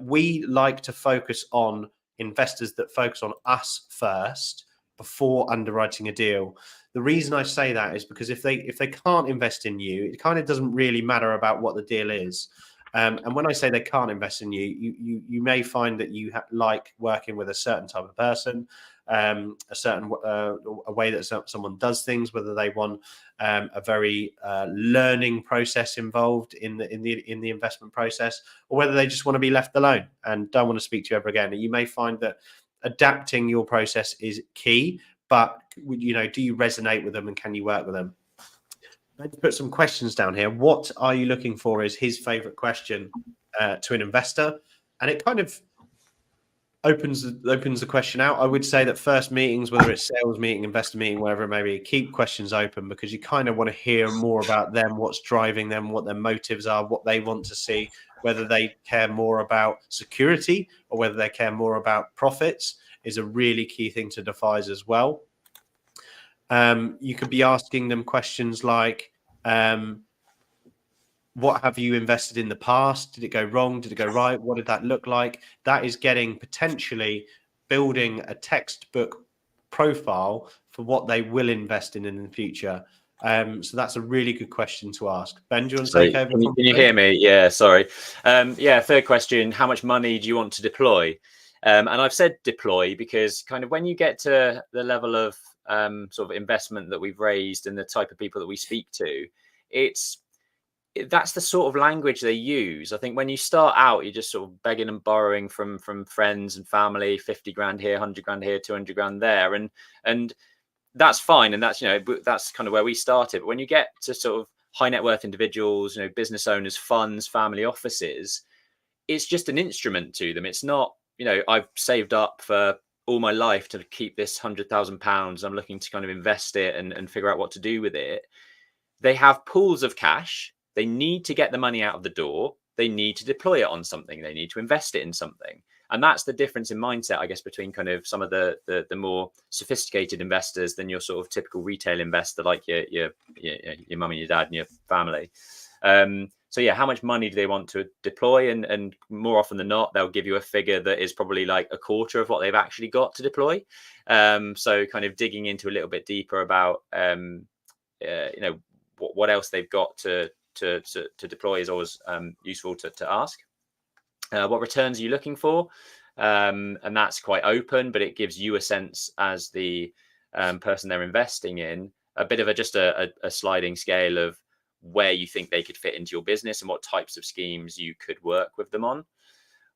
Speaker 2: We like to focus on investors that focus on us first before underwriting a deal. The reason I say that is because if they can't invest in you, it kind of doesn't really matter about what the deal is. And when I say they can't invest in you, you may find that you like working with a certain type of person, a certain a way that someone does things, whether they want a very learning process involved in the investment process, or whether they just want to be left alone and don't want to speak to you ever again. And you may find that adapting your process is key, but do you resonate with them, and can you work with them? Let's put some questions down here. What are you looking for is his favorite question to an investor, and it kind of opens the question out. I would say that first meetings, whether it's sales meeting, investor meeting, whatever it may be, keep questions open, because you kind of want to hear more about them, what's driving them, what their motives are, what they want to see, whether they care more about security or whether they care more about profits is a really key thing to devise as well. You could be asking them questions like, what have you invested in the past? Did it go wrong? Did it go right? What did that look like? That is potentially building a textbook profile for what they will invest in the future. So that's a really good question to ask. Ben, do you want to take over?
Speaker 1: Can you hear me? Yeah, sorry. Third question, how much money do you want to deploy? And I've said deploy because kind of when you get to the level of sort of investment that we've raised and the type of people that we speak to, that's the sort of language they use. I think when you start out, you're just sort of begging and borrowing from friends and family, 50 grand here, 100 grand here, 200 grand there. And that's fine. And that's, that's kind of where we started. But when you get to sort of high net worth individuals, business owners, funds, family offices, it's just an instrument to them. It's not, I've saved up for all my life to keep this £100,000. I'm looking to kind of invest it and figure out what to do with it. They have pools of cash. They need to get the money out of the door. They need to deploy it on something. They need to invest it in something. And that's the difference in mindset, I guess, between kind of some of the more sophisticated investors than your sort of typical retail investor, like your mum and your dad and your family. So yeah, how much money do they want to deploy? And more often than not, they'll give you a figure that is probably like a quarter of what they've actually got to deploy. So kind of digging into a little bit deeper about what else they've got to deploy is always useful to ask. What returns are you looking for? And that's quite open, but it gives you a sense as the person they're investing in, a bit of a sliding scale of where you think they could fit into your business and what types of schemes you could work with them on.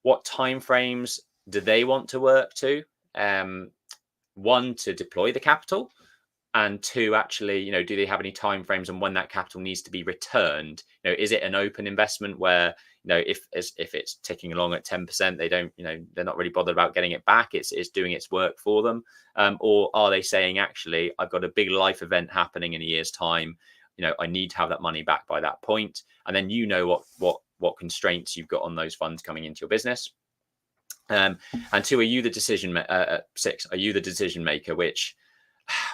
Speaker 1: What timeframes do they want to work to? One, to deploy the capital, and two, actually, do they have any timeframes on when that capital needs to be returned? Is it an open investment where, if it's ticking along at 10%, they don't, they're not really bothered about getting it back. It's doing its work for them. Or are they saying, actually, I've got a big life event happening in a year's time. I need to have that money back by that point. And then what constraints you've got on those funds coming into your business. And two, are you the decision? 6, are you the decision maker? Which,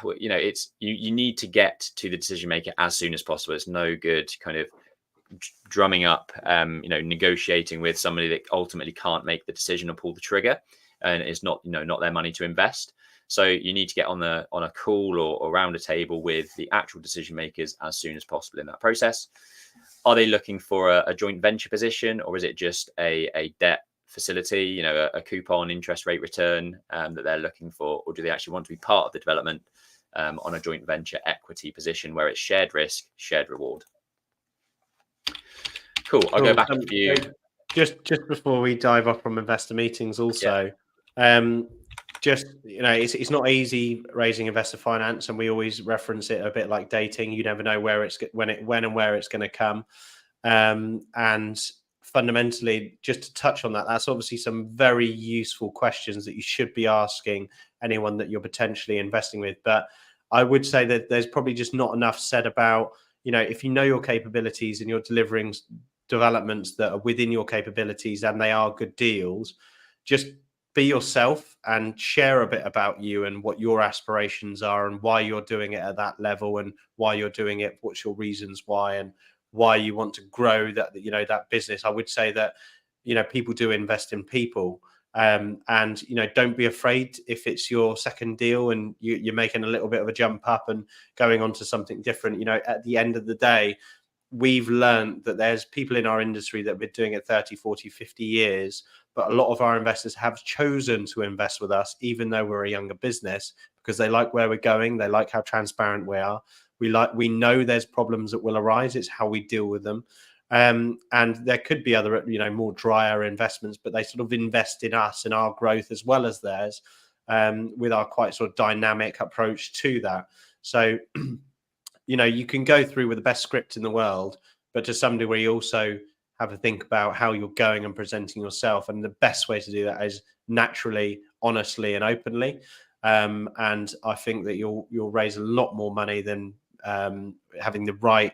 Speaker 1: it's you need to get to the decision maker as soon as possible. It's no good kind of drumming up, negotiating with somebody that ultimately can't make the decision or pull the trigger, and it's not their money to invest. So you need to get on a call or around a table with the actual decision makers as soon as possible in that process. Are they looking for a joint venture position, or is it just a debt facility, a coupon interest rate return that they're looking for, or do they actually want to be part of the development on a joint venture equity position where it's shared risk, shared reward? Cool. I'll go back to you.
Speaker 2: Just before we dive off from investor meetings, also, it's not easy raising investor finance, and we always reference it a bit like dating. You never know when and where it's going to come, and fundamentally, just to touch on that, that's obviously some very useful questions that you should be asking anyone that you're potentially investing with. But I would say that there's probably just not enough said about, if you know your capabilities and you're delivering developments that are within your capabilities and they are good deals, just be yourself and share a bit about you and what your aspirations are and why you're doing it at that level and why you're doing it, what's your reasons why, and why you want to grow that business. I would say that people do invest in people, and don't be afraid if it's your second deal and you're making a little bit of a jump up and going on to something different. At the end of the day, we've learned that there's people in our industry that have been doing it 30, 40, 50 years, but a lot of our investors have chosen to invest with us, even though we're a younger business, because they like where we're going. They like how transparent we are. We know there's problems that will arise. It's how we deal with them. And there could be other, more drier investments, but they sort of invest in us and our growth as well as theirs, with our quite sort of dynamic approach to that. So, you can go through with the best script in the world, but to some degree also have a think about how you're going and presenting yourself. And the best way to do that is naturally, honestly, and openly. And I think that you'll raise a lot more money than having the right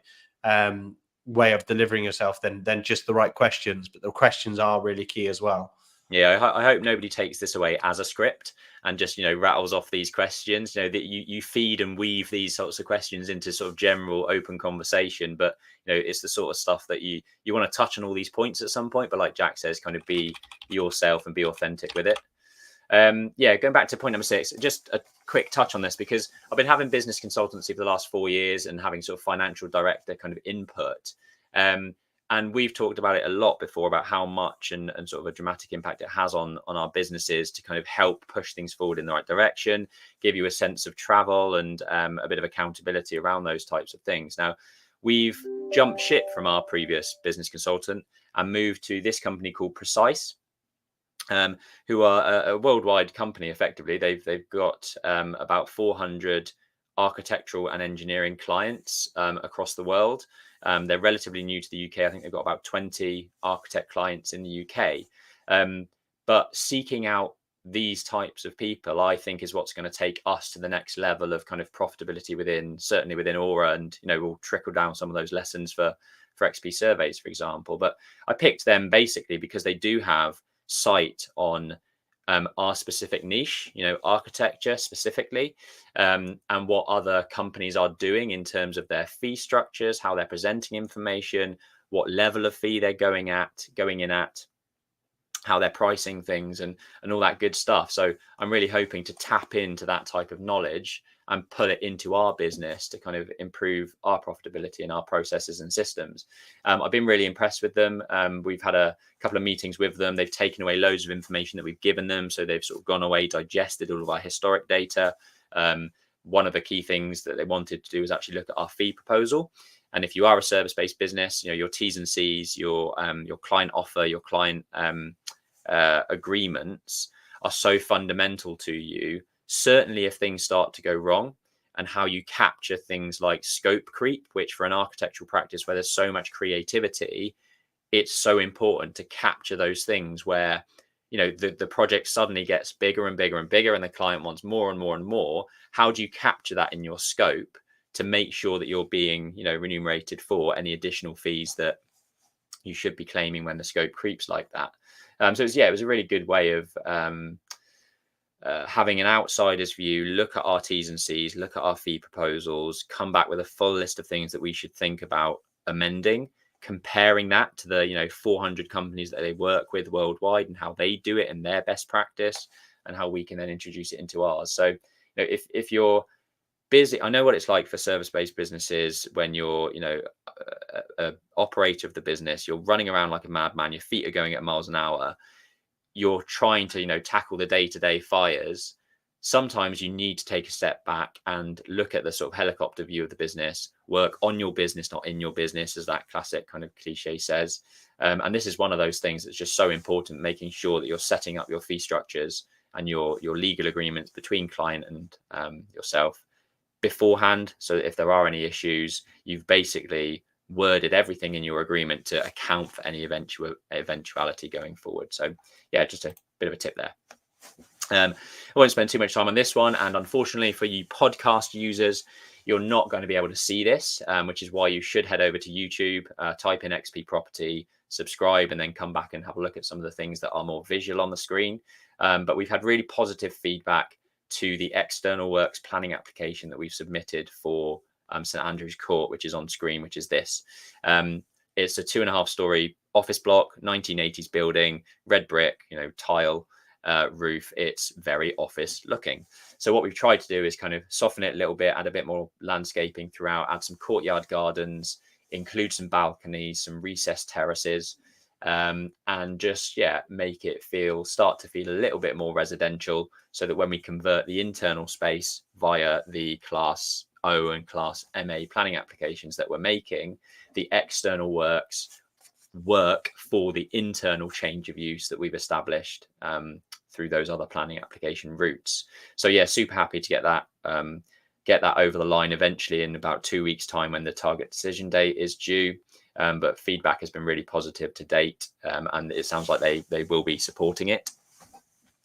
Speaker 2: way of delivering yourself than just the right questions. But the questions are really key as well.
Speaker 1: Yeah, I hope nobody takes this away as a script and just, rattles off these questions, that you feed and weave these sorts of questions into sort of general open conversation. But, it's the sort of stuff that you want to touch on all these points at some point. But like Jack says, kind of be yourself and be authentic with it. Going back to point number 6, just a quick touch on this, because I've been having business consultancy for the last 4 years and having sort of financial director kind of input. And we've talked about it a lot before about how much and sort of a dramatic impact it has on our businesses to kind of help push things forward in the right direction, give you a sense of travel and a bit of accountability around those types of things. Now, we've jumped ship from our previous business consultant and moved to this company called Precise, who are a worldwide company. Effectively, they've got about 400 architectural and engineering clients across the world. They're relatively new to the UK. I think they've got about 20 architect clients in the UK. But seeking out these types of people, I think, is what's going to take us to the next level of kind of profitability certainly within Aura, and we'll trickle down some of those lessons for XP surveys, for example. But I picked them basically because they do have sight on our specific niche, architecture specifically, and what other companies are doing in terms of their fee structures, how they're presenting information, what level of fee they're going in at, how they're pricing things, and all that good stuff. So I'm really hoping to tap into that type of knowledge and put it into our business to kind of improve our profitability and our processes and systems. I've been really impressed with them. We've had a couple of meetings with them. They've taken away loads of information that we've given them. So they've sort of gone away, digested all of our historic data. One of the key things that they wanted to do was actually look at our fee proposal. And if you are a service-based business, your T's and C's, your client offer, your client agreements are so fundamental to you. Certainly if things start to go wrong, and how you capture things like scope creep, which for an architectural practice where there's so much creativity, it's so important to capture those things where, the project suddenly gets bigger and bigger and bigger and the client wants more and more and more. How do you capture that in your scope to make sure that you're being, remunerated for any additional fees that you should be claiming when the scope creeps like that? So it was a really good way of having an outsider's view, look at our T's and C's, look at our fee proposals, come back with a full list of things that we should think about amending, comparing that to the 400 companies that they work with worldwide and how they do it in their best practice, and how we can then introduce it into ours. So, you know, if you're busy, I know what it's like for service-based businesses when you're, you know, a operator of the business, you're running around like a madman, your feet are going at miles an hour, you're trying to, you know, tackle the day-to-day fires. Sometimes you need to take a step back and look at the sort of helicopter view of the business, work on your business, not in your business, as that classic kind of cliche says. And this is one of those things that's just so important, making sure that you're setting up your fee structures and your legal agreements between client and yourself beforehand, so that if there are any issues, you've basically worded everything in your agreement to account for any eventuality going forward. So yeah, just a bit of a tip there. I won't spend too much time on this one, and unfortunately for you podcast users, you're not going to be able to see this, which is why you should head over to YouTube, type in XP Property, subscribe, and then come back and have a look at some of the things that are more visual on the screen. But we've had really positive feedback to the external works planning application that we've submitted for St Andrew's Court, which is on screen, which is this. It's a 2.5-story office block, 1980s building, red brick, you know, tile roof. It's very office looking. So what we've tried to do is kind of soften it a little bit, add a bit more landscaping throughout, add some courtyard gardens, include some balconies, some recessed terraces, and just, yeah, make it start to feel a little bit more residential, so that when we convert the internal space via the Class O and Class MA planning applications that we're making, the external works work for the internal change of use that we've established through those other planning application routes. So yeah, super happy to get that over the line eventually in about 2 weeks' time, when the target decision date is due. But feedback has been really positive to date, and it sounds like they will be supporting it.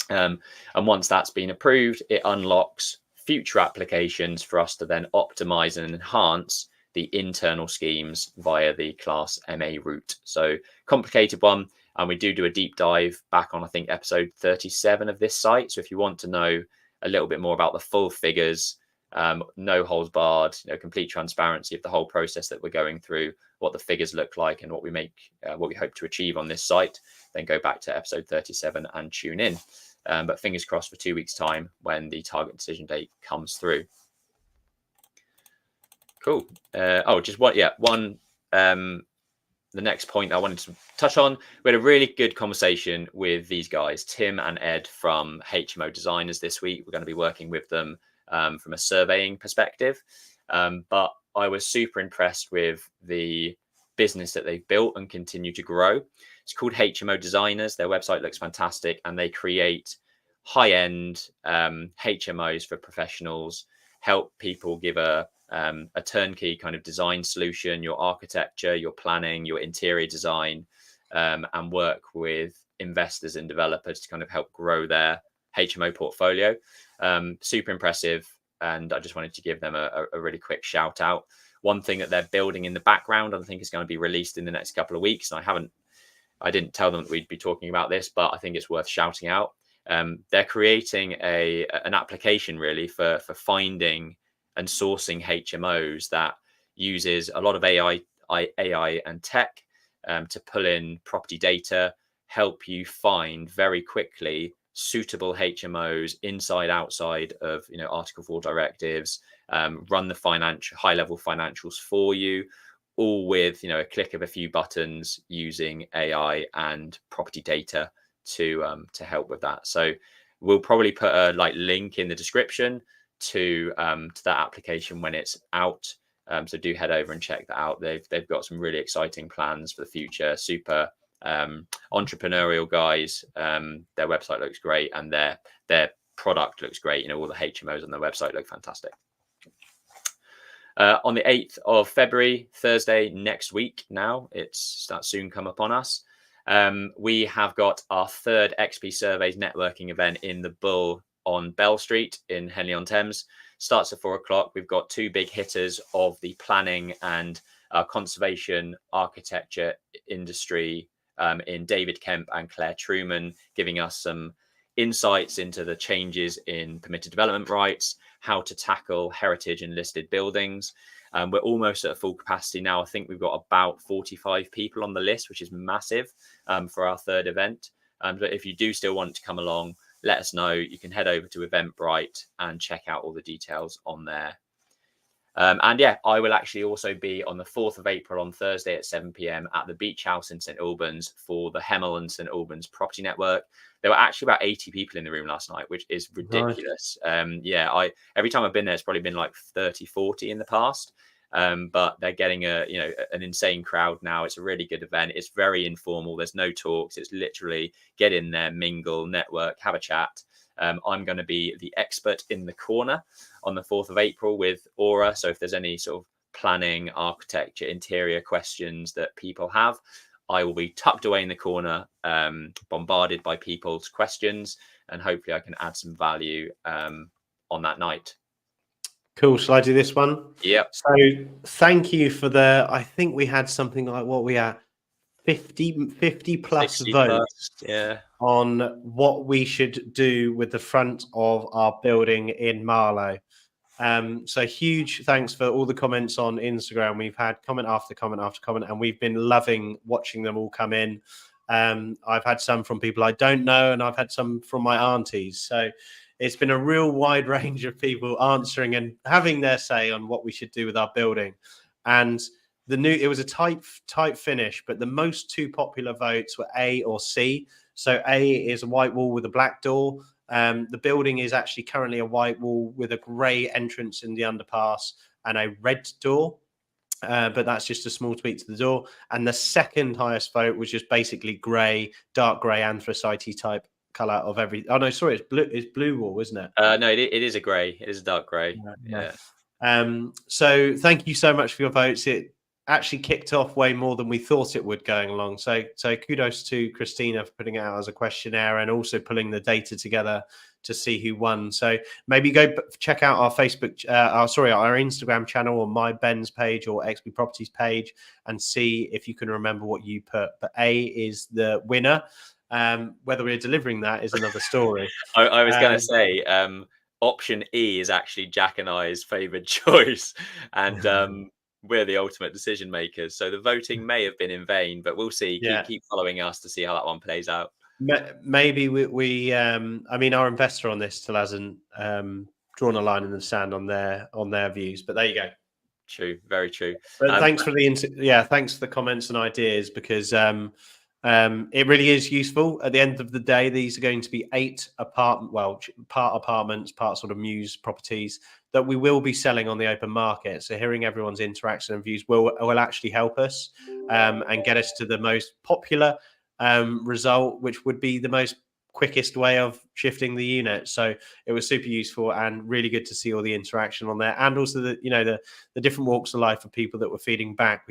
Speaker 1: And once that's been approved, it unlocks future applications for us to then optimize and enhance the internal schemes via the Class MA route. So complicated one, and we do a deep dive back on, I think, episode 37 of this site. So if you want to know a little bit more about the full figures, no holds barred, you know, complete transparency of the whole process that we're going through, what the figures look like, and what we hope to achieve on this site, then go back to episode 37 and tune in. But fingers crossed for 2 weeks' time when the target decision date comes through. Cool. The next point I wanted to touch on, we had a really good conversation with these guys, Tim and Ed from HMO Designers this week. We're going to be working with them from a surveying perspective. But I was super impressed with the business that they've built and continue to grow. It's called HMO Designers. Their website looks fantastic, and they create high-end HMOs for professionals, help people give a turnkey kind of design solution, your architecture, your planning, your interior design, and work with investors and developers to kind of help grow their HMO portfolio. Super impressive, and I just wanted to give them a really quick shout out. One thing that they're building in the background, I think, is going to be released in the next couple of weeks. And I didn't tell them that we'd be talking about this, but I think it's worth shouting out. They're creating an application really for finding and sourcing HMOs that uses a lot of AI and tech to pull in property data, help you find very quickly suitable HMOs inside, outside of, you know, Article 4 directives, run the high-level financials for you, all with, you know, a click of a few buttons using AI and property data to help with that. So we'll probably put a link in the description to that application when it's out. So do head over and check that out. They've got some really exciting plans for the future. Super entrepreneurial guys. Their website looks great, and their product looks great. You know, all the HMOs on their website look fantastic. On the 8th of February, Thursday next week, now that soon come upon us. We have got our third XP Surveys networking event in the Bull on Bell Street in Henley-on-Thames. Starts at 4:00. We've got two big hitters of the planning and conservation architecture industry in David Kemp and Claire Truman, giving us some insights into the changes in permitted development rights, how to tackle heritage and listed buildings. We're almost at full capacity now. I think we've got about 45 people on the list, which is massive for our third event. But if you do still want to come along, let us know. You can head over to Eventbrite and check out all the details on there. And yeah, I will actually also be on the 4th of April on Thursday at 7 p.m. at the Beach House in St Albans for the HMO and St Albans Property Network. There were actually about 80 people in the room last night, which is ridiculous. Nice. Every time I've been there, it's probably been like 30, 40 in the past. But they're getting an insane crowd now. It's a really good event. It's very informal. There's no talks. It's literally get in there, mingle, network, have a chat. I'm going to be the expert in the corner on the 4th of April with Aura. So if there's any sort of planning, architecture, interior questions that people have, I will be tucked away in the corner, bombarded by people's questions, and hopefully I can add some value on that night.
Speaker 2: Cool. Shall I do this one?
Speaker 1: Yeah.
Speaker 2: So thank you for I think we had something like, what we are, 50 plus votes on what we should do with the front of our building in Marlow. So huge thanks for all the comments on Instagram. We've had comment after comment after comment, and we've been loving watching them all come in. I've had some from people I don't know, and I've had some from my aunties. So it's been a real wide range of people answering and having their say on what we should do with our building. And it was a tight finish, but the most two popular votes were A or C. So A is a white wall with a black door. The building is actually currently a white wall with a grey entrance in the underpass and a red door. But that's just a small tweak to the door. And the second highest vote was just basically grey, dark grey, anthracite type colour of every. Oh no, sorry, it's blue. It's blue wall, isn't it?
Speaker 1: No, it is a grey. It is a dark grey. Yeah.
Speaker 2: So thank you so much for your votes. It actually kicked off way more than we thought it would going along. So kudos to Christina for putting it out as a questionnaire and also pulling the data together to see who won. So maybe go check out our Facebook, our Instagram channel, or my Ben's page or XP Properties page, and see if you can remember what you put. But A is the winner. Whether we're delivering that is another story.
Speaker 1: I was going to say, option E is actually Jack and I's favoured choice, and we're the ultimate decision makers. So the voting may have been in vain, but we'll see. Keep following us to see how that one plays out.
Speaker 2: Maybe we I mean, our investor on this still hasn't drawn a line in the sand on their views, but there you go.
Speaker 1: True, very true.
Speaker 2: But thanks for the comments and ideas, because it really is useful. At the end of the day, these are going to be 8 part apartments, part sort of muse properties that we will be selling on the open market. So hearing everyone's interaction and views will actually help us and get us to the most popular result, which would be the most quickest way of shifting the unit. So it was super useful and really good to see all the interaction on there, and also the different walks of life of people that were feeding back.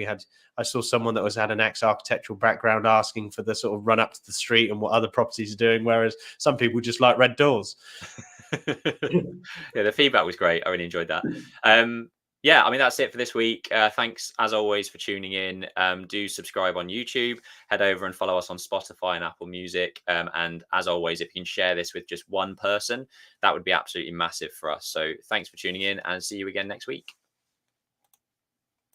Speaker 2: I saw someone that had an ex-architectural background asking for the sort of run up to the street and what other properties are doing, whereas some people just like red doors.
Speaker 1: Yeah, the feedback was great. I really enjoyed that. Yeah, I mean, that's it for this week. Thanks, as always, for tuning in. Do subscribe on YouTube. Head over and follow us on Spotify and Apple Music. And as always, if you can share this with just one person, that would be absolutely massive for us. So thanks for tuning in, and see you again next week.